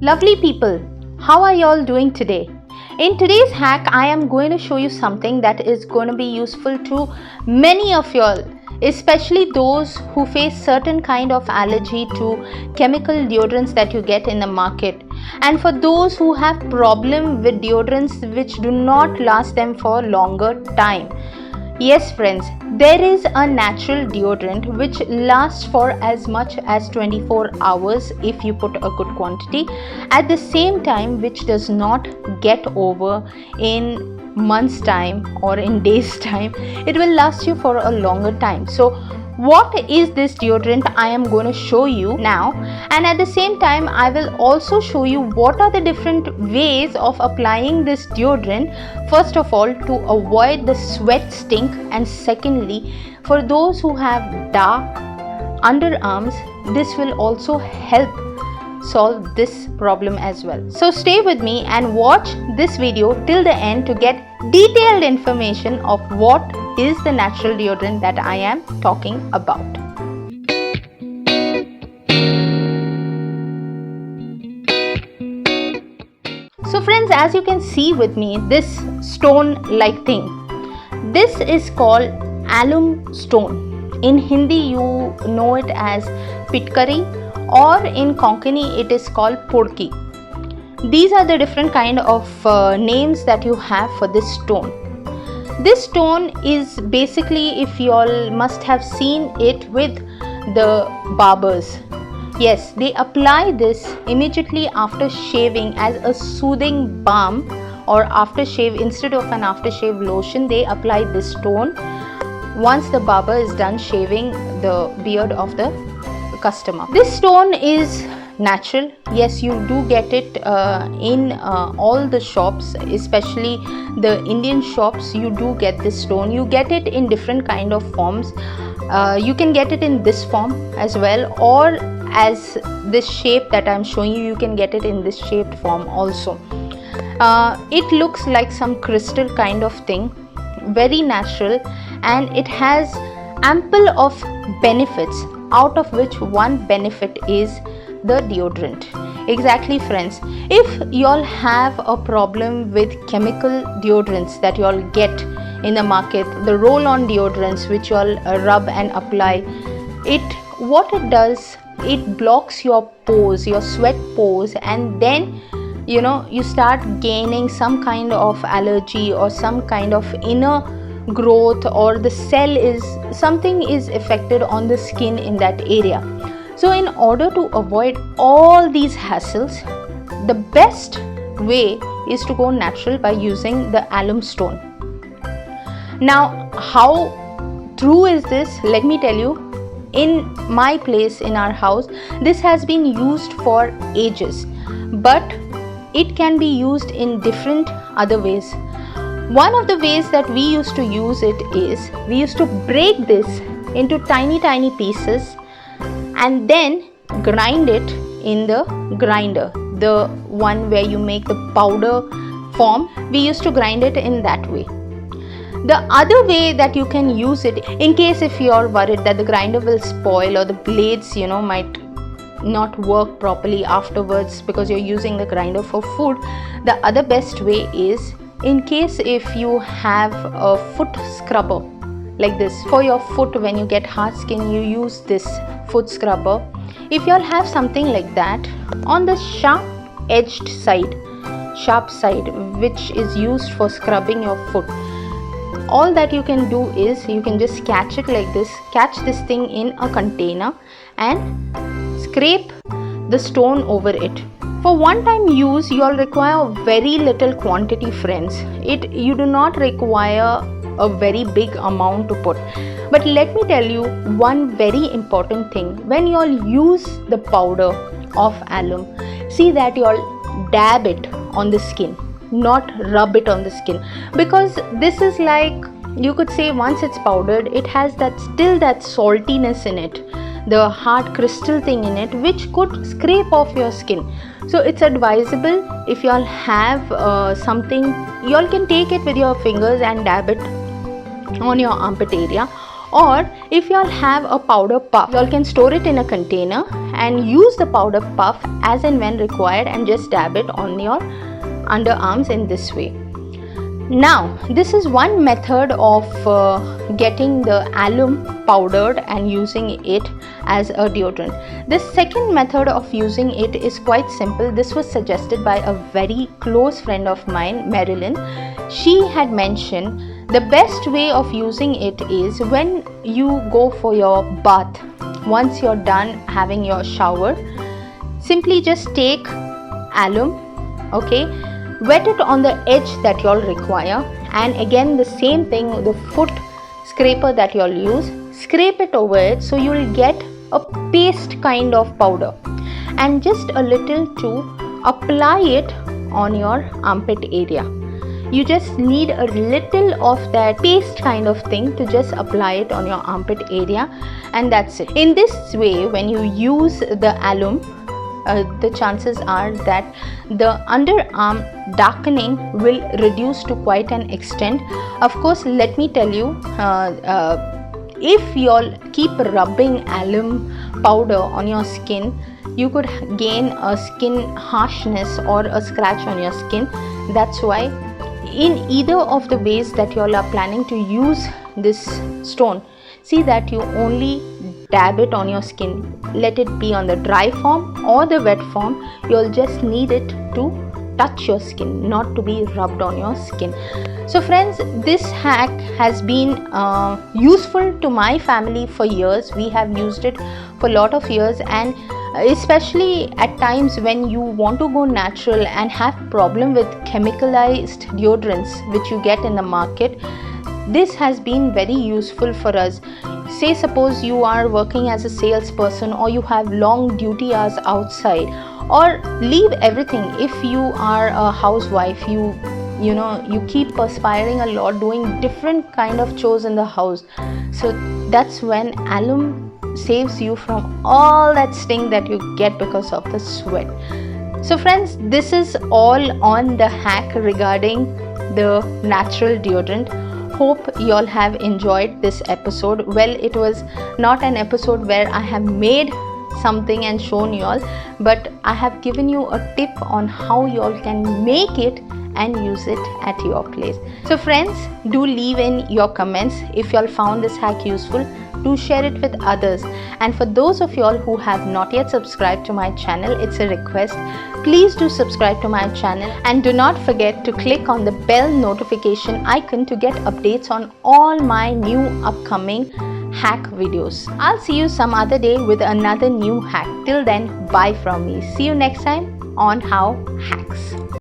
Lovely people, how are you all doing today? In today's hack, I am going to show you something that is going to be useful to many of you all, especially those who face certain kind of allergy to chemical deodorants that you get in the market, and for those who have problem with deodorants which do not last them for longer time. Yes, friends, there is a natural deodorant which lasts for as much as 24 hours if you put a good quantity, at the same time which does not get over in months time or in days time. It will last you for a longer time. So what is this deodorant I am going to show you now, and at the same time I will also show you what are the different ways of applying this deodorant, first of all to avoid the sweat stink, and secondly for those who have dark underarms, this will also help solve this problem as well. So stay with me and watch this video till the end to get detailed information of what is the natural deodorant that I am talking about. So friends, as you can see with me, this stone like thing, this is called alum stone. In Hindi you know it as pitkari, or in Konkani it is called podki. These are the different kind of names that you have for this stone. This stone is basically, if you all must have seen it with the barbers. Yes, they apply this immediately after shaving as a soothing balm, or aftershave. Instead of an aftershave lotion, they apply this stone once the barber is done shaving the beard of the customer. This stone is natural. Yes, you do get it in all the shops, especially the Indian shops. You do get this stone. You get it in different kind of forms. You can get it in this form as well, or as this shape that I'm showing you, you can get it in this shaped form also. It looks like some crystal kind of thing, very natural, and it has ample of benefits, out of which one benefit is the deodorant. Exactly, friends, if y'all have a problem with chemical deodorants that y'all get in the market, the roll-on deodorants which y'all rub and apply, what it does, it blocks your pores, your sweat pores, and then you start gaining some kind of allergy or some kind of inner growth, or the cell is something is affected on the skin in that area. So in order to avoid all these hassles, the best way is to go natural by using the alum stone. Now, how true is this? Let me tell you. In my place, in our house, this has been used for ages, but it can be used in different other ways. One of the ways that we used to use it is, we used to break this into tiny pieces and then grind it in the grinder, the one where you make the powder form. We used to grind it in that way. The other way that you can use it, in case if you are worried that the grinder will spoil or the blades might not work properly afterwards because you're using the grinder for food, the other best way is, in case if you have a foot scrubber like this for your foot, when you get hard skin you use this foot scrubber. If you all have something like that, on the sharp side which is used for scrubbing your foot, all that you can do is you can just catch it like this, catch this thing in a container and scrape the stone over it. For one time use, you all require very little quantity, friends. You do not require a very big amount to put. But let me tell you one very important thing. When you all use the powder of alum, see that you all dab it on the skin, not rub it on the skin, because this is like, you could say, once it's powdered, it has still that saltiness in it, the hard crystal thing in it, which could scrape off your skin. So it's advisable, if you all have something, you all can take it with your fingers and dab it on your armpit area, Or if y'all have a powder puff, y'all can store it in a container and use the powder puff as and when required and just dab it on your underarms in this way. Now, this is one method of getting the alum powdered and using it as a deodorant. The second method of using it is quite simple. This was suggested by a very close friend of mine, Marilyn. She had mentioned the best way of using it is when you go for your bath. Once you're done having your shower, simply just take alum, okay, wet it on the edge that you'll require, and again the same thing, the foot scraper that you'll use, scrape it over it so you'll get a paste kind of powder, and just a little to apply it on your armpit area. You just need a little of that paste kind of thing to just apply it on your armpit area, and that's it. In this way, when you use the alum, the chances are that the underarm darkening will reduce to quite an extent. Of course, let me tell you, if you all keep rubbing alum powder on your skin, you could gain a skin harshness or a scratch on your skin. That's why in either of the ways that you all are planning to use this stone, see that you only dab it on your skin. Let it be on the dry form or the wet form. You'll just need it to touch your skin, not to be rubbed on your skin. So friends, this hack has been useful to my family for years. We have used it for a lot of years, and especially at times when you want to go natural and have problem with chemicalized deodorants which you get in the market, this has been very useful for us. Say suppose you are working as a salesperson, or you have long duty hours outside, or leave everything. If you are a housewife, you keep perspiring a lot, doing different kind of chores in the house, so that's when alum saves you from all that stink that you get because of the sweat. So friends, this is all on the hack regarding the natural deodorant. Hope you all have enjoyed this episode. Well, it was not an episode where I have made something and shown you all, but I have given you a tip on how you all can make it and use it at your place. So friends, do leave in your comments if you all found this hack useful. Do share it with others, and for those of you all who have not yet subscribed to my channel, it's a request, please do subscribe to my channel, and do not forget to click on the bell notification icon to get updates on all my new upcoming hack videos. I'll see you some other day with another new hack. Till then, bye from me. See you next time on How Hacks.